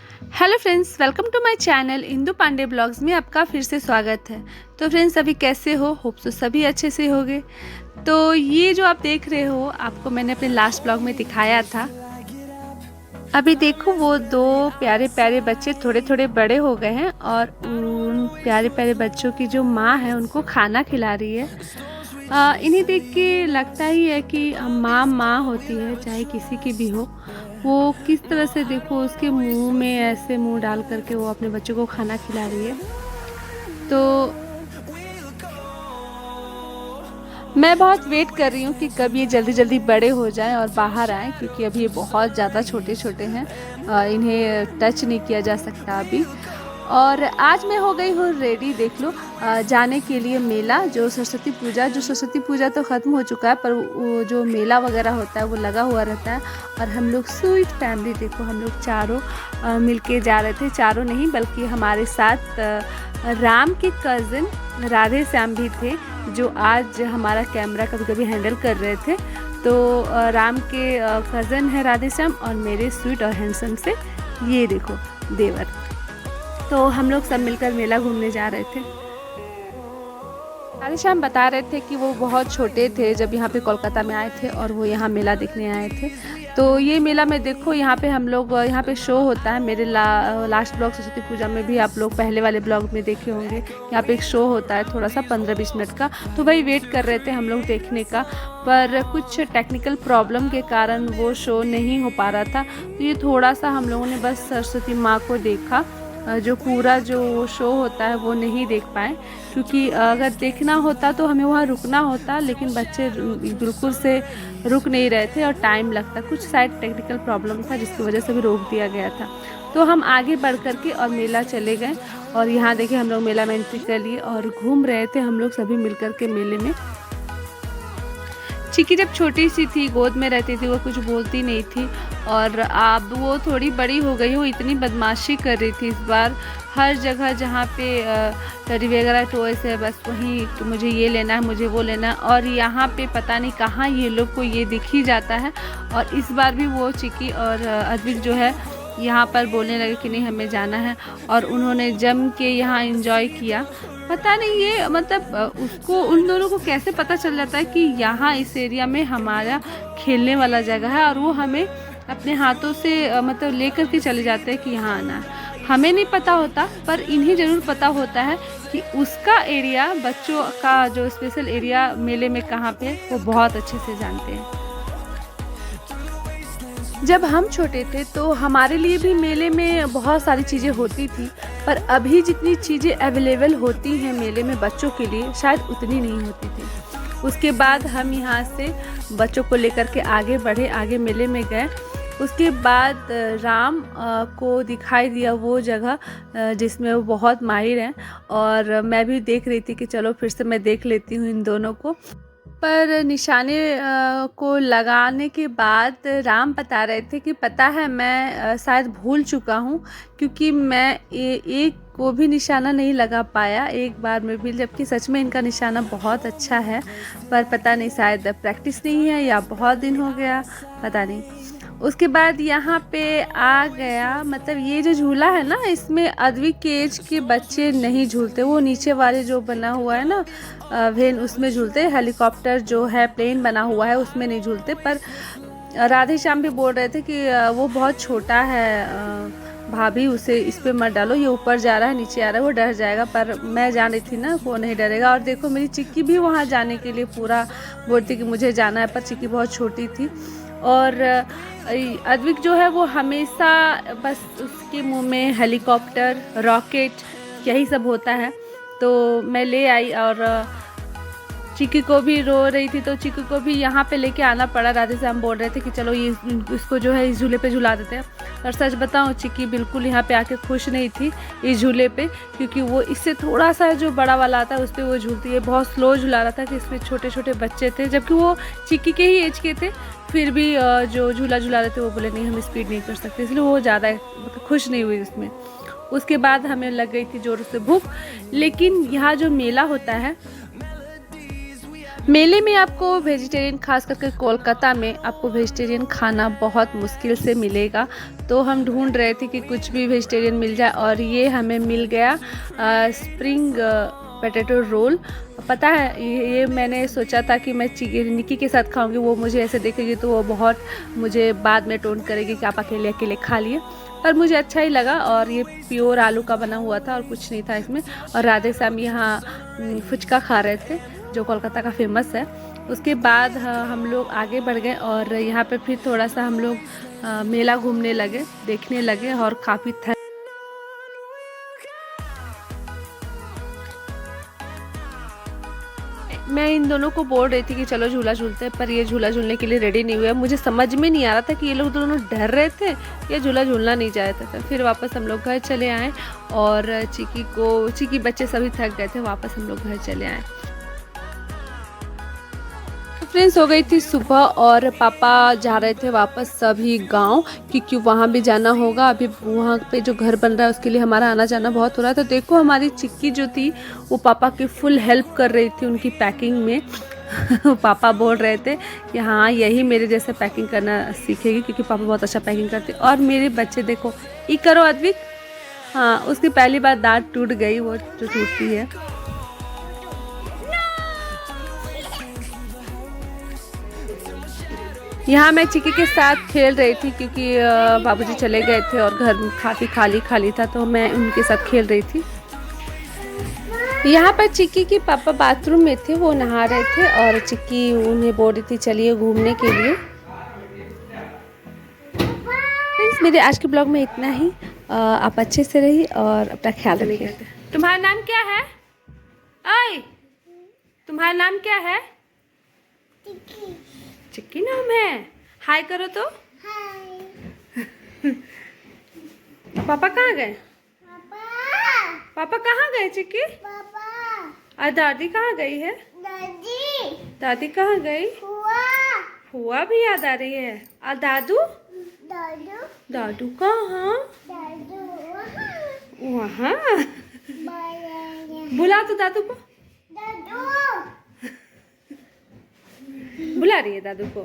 Hello friends, welcome to my channel Indu Pandey blogs में आपका फिर से स्वागत है। तो फ्रेंड्स, अभी कैसे हो? होप सो सभी अच्छे से होंगे। तो ये जो आप देख रहे हो, आपको मैंने अपने लास्ट ब्लॉग में दिखाया था। अभी देखो, वो दो प्यारे प्यारे बच्चे थोड़े थोड़े बड़े हो गए हैं और उन प्यारे प्यारे बच्चों की जो माँ है उनको खाना खिला रही है। इन्हें देख के लगता ही है कि माँ माँ होती है, चाहे किसी की भी हो। वो किस तरह से, देखो, उसके मुंह में ऐसे मुंह डाल करके वो अपने बच्चों को खाना खिला रही है। तो मैं बहुत वेट कर रही हूँ कि कब ये जल्दी जल्दी बड़े हो जाएं और बाहर आएं, क्योंकि अभी ये बहुत ज़्यादा छोटे छोटे हैं। इन्हें टच नहीं किया जा सकता अभी। और आज मैं हो गई हूँ रेडी, देख लो, जाने के लिए मेला। जो सरस्वती पूजा तो ख़त्म हो चुका है, पर वो जो मेला वगैरह होता है वो लगा हुआ रहता है। और हम लोग स्वीट फैमिली, देखो, हम लोग चारों मिलके जा रहे थे। चारों नहीं, बल्कि हमारे साथ राम के कज़न राधे श्याम भी थे, जो आज हमारा कैमरा कभी कभी हैंडल कर रहे थे। तो राम के कज़न है राधे श्याम, और मेरे स्वीट और हैंडसम से ये देखो देवर। तो हम लोग सब मिलकर मेला घूमने जा रहे थे। राधे श्याम बता रहे थे कि वो बहुत छोटे थे जब यहाँ पे कोलकाता में आए थे, और वो यहाँ मेला देखने आए थे। तो ये मेला में देखो, यहाँ पे हम लोग, यहाँ पे शो होता है। मेरे लास्ट ब्लॉग सरस्वती पूजा में भी आप लोग पहले वाले ब्लॉग में देखे होंगे। यहाँ पे एक शो होता है, थोड़ा सा 15-20 मिनट का। तो वही वेट कर रहे थे हम लोग देखने का, पर कुछ टेक्निकल प्रॉब्लम के कारण वो शो नहीं हो पा रहा था। तो ये थोड़ा सा हम लोगों ने बस सरस्वती माँ को देखा। जो पूरा जो शो होता है वो नहीं देख पाए, क्योंकि अगर देखना होता तो हमें वहाँ रुकना होता, लेकिन बच्चे बिल्कुल से रुक नहीं रहे थे और टाइम लगता। कुछ शायद टेक्निकल प्रॉब्लम था जिसकी वजह से भी रोक दिया गया था। तो हम आगे बढ़ कर के और मेला चले गए। और यहाँ देखिए, हम लोग मेला में एंट्री कर लिए और घूम रहे थे हम लोग सभी मिल कर के मेले में। चिक्की जब छोटी सी थी, गोद में रहती थी, वो कुछ बोलती नहीं थी। और अब वो थोड़ी बड़ी हो गई, वो इतनी बदमाशी कर रही थी इस बार। हर जगह जहाँ पे टेडी वगैरह टॉयस है, बस वहीं तो मुझे ये लेना है, मुझे वो लेना है। और यहाँ पे पता नहीं कहाँ ये लोग को ये दिख ही जाता है। और इस बार भी वो चिक्की और अद्विक जो है यहाँ पर बोलने लगे कि नहीं, हमें जाना है। और उन्होंने जम के यहाँ एंजॉय किया। पता नहीं ये मतलब उसको, उन दोनों को कैसे पता चल जाता है कि यहाँ इस एरिया में हमारा खेलने वाला जगह है, और वो हमें अपने हाथों से मतलब लेकर के चले जाते हैं कि यहाँ आना है। हमें नहीं पता होता, पर इन्हें ज़रूर पता होता है कि उसका एरिया, बच्चों का जो स्पेशल एरिया मेले में कहाँ पे, वो बहुत अच्छे से जानते हैं। जब हम छोटे थे तो हमारे लिए भी मेले में बहुत सारी चीज़ें होती थी, पर अभी जितनी चीज़ें अवेलेबल होती हैं मेले में बच्चों के लिए, शायद उतनी नहीं होती थी। उसके बाद हम यहाँ से बच्चों को लेकर के आगे बढ़े, आगे मेले में गए। उसके बाद राम को दिखाई दिया वो जगह जिसमें वो बहुत माहिर हैं। और मैं भी देख रही थी कि चलो फिर से मैं देख लेती हूँ इन दोनों को। पर निशाने को लगाने के बाद राम बता रहे थे कि पता है, मैं शायद भूल चुका हूँ, क्योंकि मैं एक को भी निशाना नहीं लगा पाया एक बार में भी, जबकि सच में इनका निशाना बहुत अच्छा है। पर पता नहीं, शायद प्रैक्टिस नहीं है या बहुत दिन हो गया, पता नहीं। उसके बाद यहाँ पे आ गया, मतलब ये जो झूला है ना, इसमें अद्विक के एज के बच्चे नहीं झूलते। वो नीचे वाले जो बना हुआ है ना वेन, उसमें झूलते। हेलीकॉप्टर जो है, प्लेन बना हुआ है, उसमें नहीं झूलते। पर राधे श्याम भी बोल रहे थे कि वो बहुत छोटा है, भाभी उसे इस पे मत डालो, ये ऊपर जा रहा है, नीचे आ रहा है, वो डर जाएगा। पर मैं जान रही थी ना, वो नहीं डरेगा। और देखो, मेरी चिक्की भी वहाँ जाने के लिए पूरा बोलती कि मुझे जाना है, पर चिक्की बहुत छोटी थी। और अद्विक जो है वो हमेशा बस उसके मुंह में हेलीकॉप्टर, रॉकेट, यही सब होता है। तो मैं ले आई, और चिक्की को भी रो रही थी, तो चिक्की को भी यहाँ पे लेके आना पड़ा। राधे श्याम बोल रहे थे कि चलो ये इसको जो है इस झूले पे झुला देते हैं। और सच बताऊँ, चिक्की बिल्कुल यहाँ पे आके खुश नहीं थी इस झूले पे, क्योंकि वो इससे थोड़ा सा जो बड़ा वाला आता है उस पर वो झूलती है। बहुत स्लो झुला रहा था कि इसमें छोटे छोटे बच्चे थे, जबकि वो चिक्की के ही एज के थे। फिर भी जो झूला झुला रहे थे वो बोले नहीं, हम स्पीड नहीं कर सकते, इसलिए वो ज़्यादा खुश नहीं हुई उसमें। उसके बाद हमें लग गई थी ज़ोर से भूख। लेकिन यहाँ जो मेला होता है मेले में आपको वेजिटेरियन, खास करके कोलकाता में आपको वेजिटेरियन खाना बहुत मुश्किल से मिलेगा। तो हम ढूंढ रहे थे कि कुछ भी वेजिटेरियन मिल जाए और ये हमें मिल गया स्प्रिंग पोटैटो रोल। पता है ये मैंने सोचा था कि मैं निकी के साथ खाऊंगी, वो मुझे ऐसे देखेगी तो वो बहुत मुझे बाद में टोंट करेगी कि आप अकेले अकेले खा लिए, पर मुझे अच्छा ही लगा। और ये प्योर आलू का बना हुआ था और कुछ नहीं था इसमें। और राधे श्याम यहाँ फुचका खा रहे थे जो कोलकाता का फेमस है। उसके बाद हम लोग आगे बढ़ गए और यहाँ पे फिर थोड़ा सा हम लोग मेला घूमने लगे, देखने लगे और काफ़ी मैं इन दोनों को बोल रही थी कि चलो झूला झूलते हैं, पर ये झूला झूलने के लिए रेडी नहीं हुए। मुझे समझ में नहीं आ रहा था कि ये लोग दोनों डर रहे थे या झूला झूलना नहीं चाहते थे। फिर वापस हम लोग घर चले आए और चिकी बच्चे सभी थक गए थे, वापस हम लोग घर चले आए। फ्रेंड्स, हो गई थी सुबह और पापा जा रहे थे वापस सभी गांव, क्योंकि वहाँ भी जाना होगा। अभी वहाँ पे जो घर बन रहा है उसके लिए हमारा आना जाना बहुत हो रहा था। तो देखो हमारी चिक्की जो थी वो पापा की फुल हेल्प कर रही थी उनकी पैकिंग में। पापा बोल रहे थे कि हाँ यही मेरे जैसे पैकिंग करना सीखेगी, क्योंकि पापा बहुत अच्छा पैकिंग करते। और मेरे बच्चे देखो, ये करो अद्विक। हाँ, उसकी पहली बार दांत टूट गई, वो जो टूटती है। यहाँ मैं चिक्की के साथ खेल रही थी, क्योंकि बाबूजी चले गए थे और घर काफ़ी खाली खाली था, तो मैं उनके साथ खेल रही थी। यहाँ पर चिक्की के पापा बाथरूम में थे, वो नहा रहे थे और चिक्की उन्हें बोल रही थी चलिए घूमने के लिए। फ्रेंड्स, मेरे आज के ब्लॉग में इतना ही। आप अच्छे से रहिए और अपना ख्याल रखिए। तुम्हारा नाम क्या है? ओए, तुम्हारा नाम क्या है? चिक्की नाम है। हाय करो तो। हाय। पापा कहाँ गए? पापा कहाँ गए चिक्की? और दादी कहाँ गई है? दादी कहाँ गई? फुआ भी याद आ रही है। और दादू? दादू कहाँ? वहाँ। बुला तो दादू को। बुला रही है दादू को।